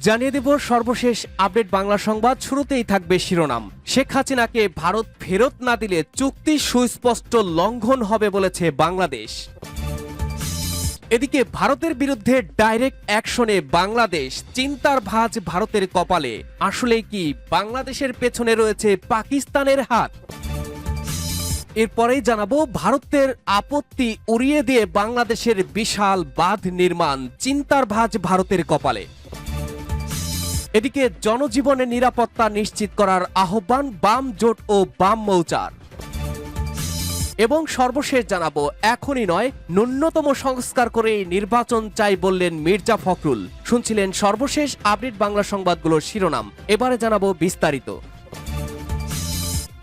জানিয়ে দেব সর্বশেষ আপডেট বাংলা সংবাদ। শুরুতেই থাকবে শিরোনাম। শেখ হাসিনাকে ভারত ফেরত না দিলে চুক্তি সুস্পষ্ট লঙ্ঘন হবে বলেছে বাংলাদেশ। এদিকে ভারতের বিরুদ্ধে ডাইরেক্ট অ্যাকশনে বাংলাদেশ, চিন্তার ভাঁজ ভারতের কপালে। আসলে কি বাংলাদেশের পেছনে রয়েছে পাকিস্তানের হাত? এরপরেই জানাবো ভারতের আপত্তি উড়িয়ে দিয়ে বাংলাদেশের বিশাল বাঁধ নির্মাণ, চিন্তার ভাঁজ ভারতের কপালে। এদিকে জনজীবনের নিরাপত্তা নিশ্চিত করার আহ্বান বাম জোট ও বাম মৌচার। এবং সর্বশেষ জানাবো এখনই নয়, ন্যূনতম সংস্কার করে নির্বাচন চাই বললেন মির্জা ফখরুল। শুনছিলেন সর্বশেষ আপডেট বাংলা সংবাদগুলোর শিরোনাম। এবারে জানাবো বিস্তারিত।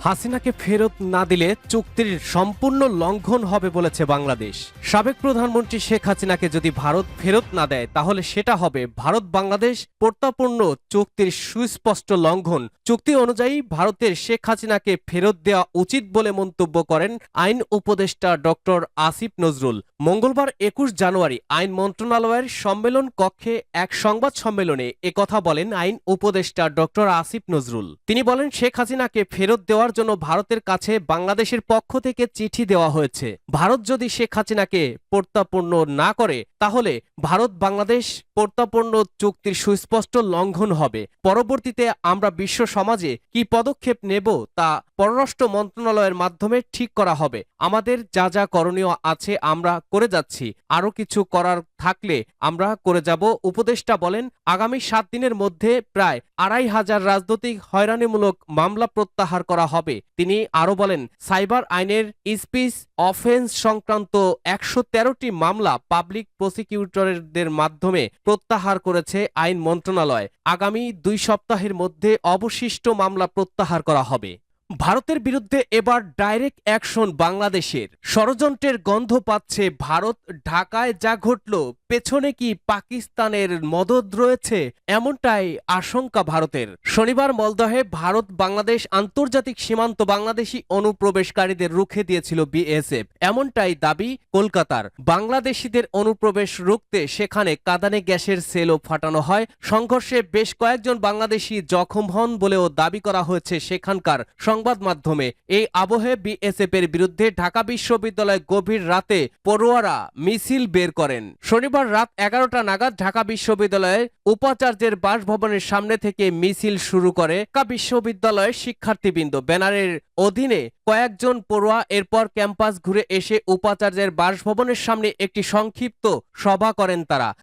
হাসিনাকে ফেরত না দিলে চুক্তির সম্পূর্ণ লঙ্ঘন হবে বলেছে বাংলাদেশ। সাবেক প্রধানমন্ত্রী শেখ হাসিনাকে যদি ভারত ফেরত না দেয় তাহলে সেটা হবে ভারত বাংলাদেশ প্রত্যাপন্ন চুক্তির সুস্পষ্ট লঙ্ঘন। চুক্তি অনুযায়ী ভারতের শেখ হাসিনাকে ফেরত দেওয়া উচিত বলে মন্তব্য করেন আইন উপদেষ্টা ডক্টর আসিফ নজরুল। মঙ্গলবার ২১ জানুয়ারি আইন মন্ত্রণালয়ের সম্মেলন কক্ষে এক সংবাদ সম্মেলনে একথা বলেন আইন উপদেষ্টা ডক্টর আসিফ নজরুল। তিনি বলেন, শেখ হাসিনাকে ফেরত দেওয়ার জন্য ভারতের কাছে বাংলাদেশের পক্ষ থেকে চিঠি দেওয়া হয়েছে। ভারত যদি শেখ হাসিনাকে প্রত্যাপন্ন না করে তাহলে ভারত বাংলাদেশ প্রত্যাপন্ন চুক্তির সুস্পষ্ট লঙ্ঘন হবে। পরবর্তীতে আমরা বিশ্ব সমাজে কি পদক্ষেপ নেব তা পররাষ্ট্র মন্ত্রণালয়ের মাধ্যমে ঠিক করা হবে। আমাদের যা যা করণীয় আছে আমরা করে যাচ্ছি, আরও কিছু করার থাকলে আমরা করে যাব। উপদেষ্টা বলেন, আগামী ৭ দিনের মধ্যে প্রায় ২৫০০ রাজনৈতিক হয়রানিমূলক মামলা প্রত্যাহার করা হবে। তিনি আরও বলেন, সাইবার আইনের স্পিচ অফেন্স সংক্রান্ত ১১৩টি মামলা পাবলিক প্রসিকিউটরদের মাধ্যমে প্রত্যাহার করেছে আইন মন্ত্রণালয়। আগামী ২ সপ্তাহের মধ্যে অবশিষ্ট মামলা প্রত্যাহার করা হবে। ভারতের বিরুদ্ধে এবার ডাইরেক্ট অ্যাকশন বাংলাদেশের। ষড়যন্ত্রের গন্ধ পাচ্ছে ভারত। ঢাকায় যা ঘটল, পেছনে কি পাকিস্তানের মদদ রয়েছে? এমনটাই আশঙ্কা ভারতের। শনিবার মলদহে ভারত বাংলাদেশ আন্তর্জাতিক সীমান্ত বাংলাদেশি অনুপ্রবেশকারীদের রুখে দিয়েছিল বিএসএফ, এমনটাই দাবি কলকাতার। বাংলাদেশিদের অনুপ্রবেশ রুখতে সেখানে কাঁদানে গ্যাসের সেলও ফাটানো হয়। সংঘর্ষে বেশ কয়েকজন বাংলাদেশি জখম হন বলেও দাবি করা হয়েছে সেখানকার সংবাদ মাধ্যমে। এই আবহে বিএসএফ এর বিরুদ্ধে ঢাকা বিশ্ববিদ্যালয় গভীর রাতে পড়ুয়ারা মিছিল বের করেন। শনিবার রাত ১১টা নাগাদ ঢাকা বিশ্ববিদ্যালয়ের উপাচার্যের বাসভবনের সামনে থেকে মিছিল শুরু করে ঢাকা বিশ্ববিদ্যালয়ের শিক্ষার্থীবৃন্দ। ব্যানারের অধীনে কয়েকজন পড়ুয়া এরপর ক্যাম্পাস ঘুরে এসে উপাচার্যের বাসভবনের সামনে একটি সংক্ষিপ্ত সভা করেন।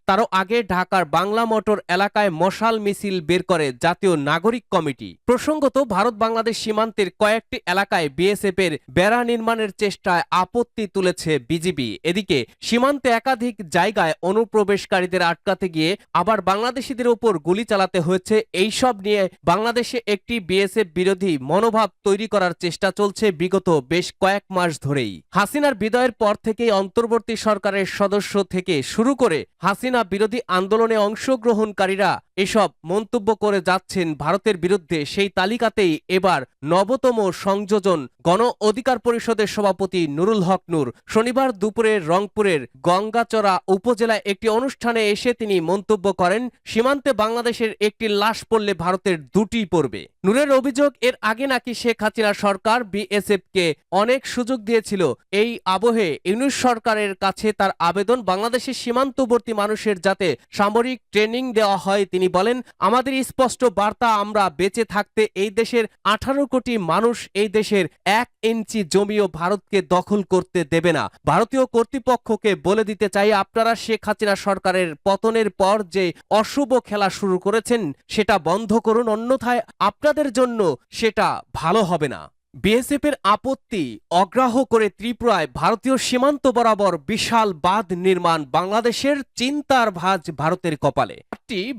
তারও আগে ঢাকার বাংলা মোটর এলাকায় মশাল মিছিল বের করে জাতীয় নাগরিক কমিটি। প্রসঙ্গত, ভারত বাংলাদেশ সীমান্তের কয়েকটি এলাকায় বিএসএফ এর বেড়া নির্মাণের চেষ্টায় আপত্তি তুলেছে বিজিবি। এদিকে সীমান্তে একাধিক জায়গায় অনুপ্রবেশকারীদের আটকাতে গিয়ে আবার বাংলাদেশিদের উপর গুলি চালাতে হয়েছে। এইসব নিয়ে বাংলাদেশে একটি বিএসএফ বিরোধী মনোভাব তৈরি করার চেষ্টা চলছে বিগত বেশ কয়েক মাস ধরেই। হাসিনার বিদায়ের পর থেকেই অন্তর্বর্তী সরকারের সদস্য থেকে শুরু করে হাসিনা বিরোধী আন্দোলনে অংশগ্রহণকারীরা এসব মন্তব্য করে যাচ্ছেন ভারতের বিরুদ্ধে। সেই তালিকাতেই এবার নবতম সংযোজন গণ অধিকার পরিষদের সভাপতি নুরুল হক নূর। শনিবার দুপুরে রংপুরের গঙ্গাচড়া উপজেলায় একটি অনুষ্ঠানে এসে তিনি মন্তব্য করেন, সীমান্তে বাংলাদেশের একটি লাশ পড়লে ভারতের দুটি পড়বে। নূরের অভিযোগ, এর আগে নাকি শেখ হাসিনা সরকার বিএসএফকে অনেক সুযোগ দিয়েছিল। এই আবহে ইউনূস সরকারের কাছে তার আবেদন, বাংলাদেশের সীমান্তবর্তী মানুষের যাতে সামরিক ট্রেনিং দেওয়া হয়। তিনি বলেন, আমাদের স্পষ্ট বার্তা, আমরা বেঁচে থাকতে এই দেশের 18 কোটি মানুষ এই দেশের 1 ইঞ্চি জমিও ভারতকে দখল করতে দেবে না। ভারতীয় কর্তৃপক্ষকে বলে দিতে চাই, আপনারা শেখ হাসিনা সরকারের পতনের পর যে অশুভ খেলা শুরু করেছেন সেটা বন্ধ করুন, অন্যথায় আপনাদের জন্য সেটা ভালো হবে না। বিএসএফ এর আপত্তি অগ্রাহ্য করে ত্রিপুরায় ভারতীয় সীমান্ত বরাবর বিশাল বাঁধ নির্মাণ, বাংলাদেশের চিন্তার ভাঁজ ভারতের কপালে।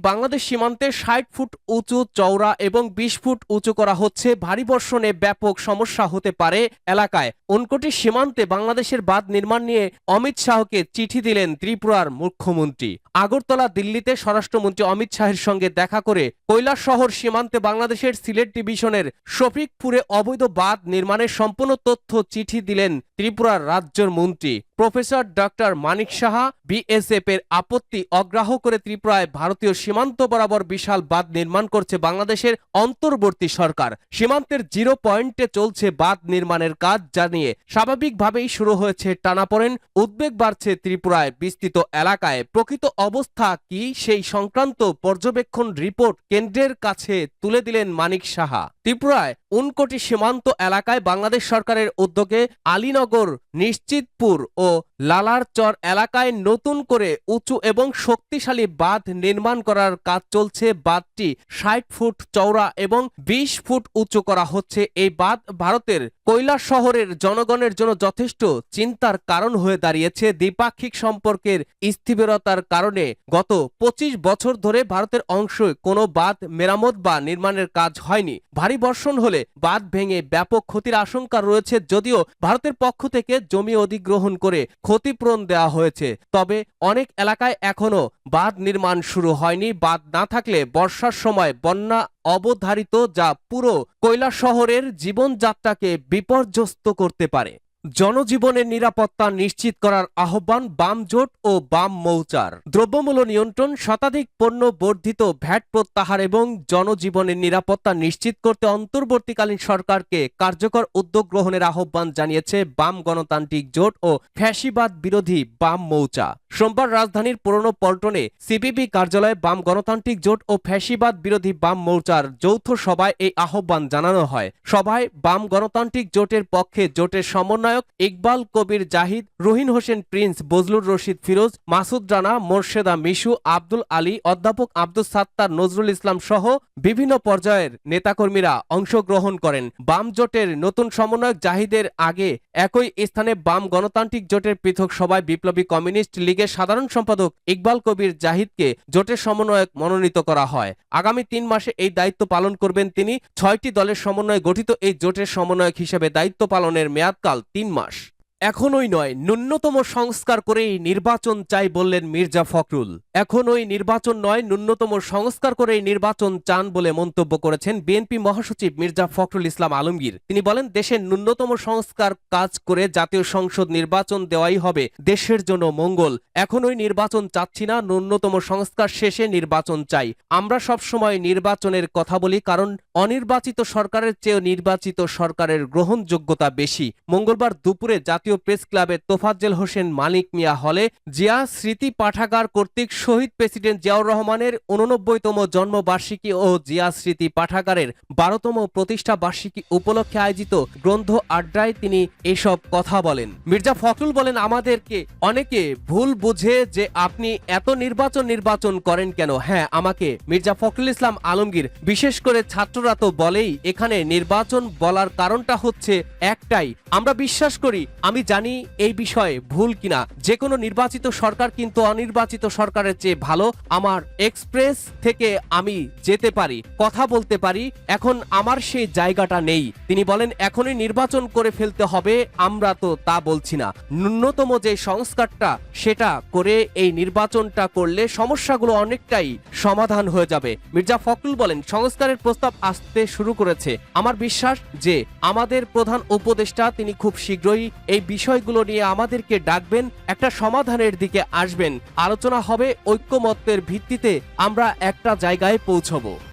বাংলাদেশ সীমান্তে 60 ফুট উঁচু চওড়া এবং 20 ফুট উঁচু করা হচ্ছে। ভারী বর্ষণে ব্যাপক সমস্যা হতে পারে এলাকায়। উনকোটি সীমান্তে বাংলাদেশের বাঁধ নির্মাণ নিয়ে অমিত শাহকে চিঠি দিলেন ত্রিপুরার মুখ্যমন্ত্রী। আগরতলা দিল্লিতে স্বরাষ্ট্রমন্ত্রী অমিত শাহের সঙ্গে দেখা করে কৈলাসহর সীমান্তে বাংলাদেশের সিলেট ডিভিশনের শফিকপুরে অবৈধ বাঁধ নির্মাণের সম্পূর্ণ তথ্য চিঠি দিলেন ত্রিপুরার রাজ্যের মন্ত্রী professor doctor Manik Saha. BSF এর আপত্তি অগ্রাহ্য করে ত্রিপুরায় ভারতীয় সীমান্ত বরাবর বিশাল বাঁধ নির্মাণ করছে বাংলাদেশের অন্তর্বর্তী সরকার। সীমান্তের 0 পয়েন্টে চলছে বাঁধ নির্মাণের কাজ, যা নিয়ে স্বাভাবিকভাবেই শুরু হয়েছে টানাপোড়েন। উদ্বেগ বাড়ছে ত্রিপুরায় বিস্তৃত এলাকায়। প্রকৃত অবস্থা কি সেই সংক্রান্ত পর্যবেক্ষণ রিপোর্ট কেন্দ্রের কাছে তুলে দিলেন মানিক সাহা। ত্রিপুরায় 59 সীমান্ত এলাকায় বাংলাদেশ সরকারের উদ্যোগে আলীনগর, নিশ্চিতপুর ও লালারচর এলাকায় নতুন করে উঁচু এবং শক্তিশালী বাঁধ নির্মাণ করার কাজ চলছে। বাঁধটি 60 ফুট চওড়া এবং 20 ফুট উঁচু করা হচ্ছে। এই বাঁধ ভারতের কৈলাস শহরের জনগণের জন্য যথেষ্ট চিন্তার কারণ হয়ে দাঁড়িয়েছে। দ্বিপাক্ষিক সম্পর্কের স্থিরতার কারণে গত 25 বছর ধরে ভারতের অংশে কোনো বাঁধ মেরামত বা নির্মাণের কাজ হয়নি। ভারী বর্ষণ হলে বাঁধ ভেঙে ব্যাপক ক্ষতির আশঙ্কা রয়েছে। যদিও ভারতের পক্ষ থেকে জমি অধিগ্রহণ করে ক্ষতিপূরণ দেওয়া হয়েছে, তবে অনেক এলাকায় এখনো বাঁধ নির্মাণ শুরু হয়নি। বাঁধ না থাকলে বর্ষার সময় বন্যা অবধারিত, যা পুরো কৈলাস শহরের জীবনযাত্রাকে বিপর্যস্ত করতে পারে। জনজীবনের নিরাপত্তা নিশ্চিত করার আহ্বান বাম জোট ও বাম মৌচার। দ্রব্যমূল্য নিয়ন্ত্রণ, শতাধিক পণ্য বর্ধিত ভ্যাট প্রত্যাহার এবং জনজীবনের নিরাপত্তা নিশ্চিত করতে অন্তর্বর্তীকালীন সরকারকে কার্যকর উদ্যোগ গ্রহণের আহ্বান জানিয়েছে বাম গণতান্ত্রিক জোট ও ফ্যাসিবাদ বিরোধী বাম মৌচা। সোমবার রাজধানীর পুরনো পল্টনে সিপিবি কার্যালয়ে বাম গণতান্ত্রিক জোট ও ফ্যাসিবাদ বিরোধী বাম মৌচার যৌথ সভায় এই আহ্বান জানানো হয়। সভায় বাম গণতান্ত্রিক জোটের পক্ষে জোটের সমন্বয়ক ইকবাল কবির জাহিদ, রুহিন হোসেন প্রিন্স, বজলুর রশিদ ফিরোজ, মাসুদ রানা, মোর্শেদা মিশু, আব্দুল আলী, অধ্যাপক আব্দুল সাত্তার, নজরুল ইসলাম সহ বিভিন্ন পর্যায়ের নেতাকর্মীরা অংশগ্রহণ করেন। বাম জোটের নতুন সমন্বয়ক জাহিদের আগে একই স্থানে বাম গণতান্ত্রিক জোটের পৃথক সভায় বিপ্লবী কমিউনিস্ট লীগের সাধারণ সম্পাদক ইকবাল কবির জাহিদকে জোটের সমন্বয়ক মনোনীত করা হয়। আগামী 3 মাসে এই দায়িত্ব পালন করবেন তিনি। 6টি দলের সমন্বয়ে গঠিত এই জোটের সমন্বয়ক হিসেবে দায়িত্ব পালনের মেয়াদকাল 3 মাস। এখনোই নয়, ন্যূনতম সংস্কার করেই নির্বাচন চাই বললেন মির্জা ফখরুল। এখনোই নির্বাচন নয়, ন্যূনতম সংস্কার করেই নির্বাচন চান বলে মন্তব্য করেছেন বিএনপি মহাসচিব মির্জা ফখরুল ইসলাম আলমগীর। তিনি বলেন, দেশের ন্যূনতম সংস্কার কাজ করে জাতীয় সংসদ নির্বাচন দেওয়াই হবে দেশের জন্য মঙ্গল। এখনোই নির্বাচন চাচ্ছি না, ন্যূনতম সংস্কার শেষে নির্বাচন চাই। আমরা সবসময় নির্বাচনের কথা বলি, কারণ অনির্বাচিত সরকারের চেয়ে নির্বাচিত সরকারের গ্রহণযোগ্যতা বেশি। মঙ্গলবার দুপুরে জাতীয় প্রেস ক্লাবের তোফাজ্জল হোসেন মানিক মিয়া হলে জিয়া স্মৃতি পাঠাগার কর্তৃক শহীদ প্রেসিডেন্ট জিয়াউর রহমানের 89তম জন্মবার্ষিকী ও জিয়া স্মৃতি পাঠাগারের 12তম প্রতিষ্ঠা বার্ষিকী উপলক্ষে আয়োজিত গ্রন্থ আড্ডায় তিনি এসব কথা বলেন। মির্জা ফখরুল বলেন, আমাদেরকে অনেকে ভুল বুঝে যে আপনি এত নির্বাচন করেন কেন। হ্যাঁ, আমাকে মির্জা ফখরুল ইসলাম আলমগীর, বিশেষ করে ছাত্ররা তো বলেই এখানে নির্বাচন বলার কারণটা হচ্ছে একটাই, আমরা বিশ্বাস করি, আমি জানি এই বিষয়ে ভুল কিনা, যে কোনো নির্বাচিত সরকার কিন্তু অনির্বাচিত সরকারের চেয়ে ভালো। আমার এক্সপ্রেস থেকে আমি যেতে পারি, কথা বলতে পারি, এখন আমার সেই জায়গাটা নেই। তিনি বলেন, এখনই নির্বাচন করে ফেলতে হবে, আমরা তো তা বলছি না। ন্যূনতম যে সংস্কারটা সেটা করে এই নির্বাচনটা করলে সমস্যাগুলো অনেকটাই সমাধান হয়ে যাবে। মির্জা ফখরুল বলেন, সংস্কারের প্রস্তাব আসতে শুরু করেছে। আমার বিশ্বাস যে আমাদের প্রধান উপদেষ্টা তিনি খুব শীঘ্রই এই বিষয়গুলো নিয়ে আমাদেরকে ডাকবেন, একটা সমাধানের দিকে আসবেন, আলোচনা হবে, ঐক্যমত্যের ভিত্তিতে আমরা একটা জায়গায় পৌঁছবো।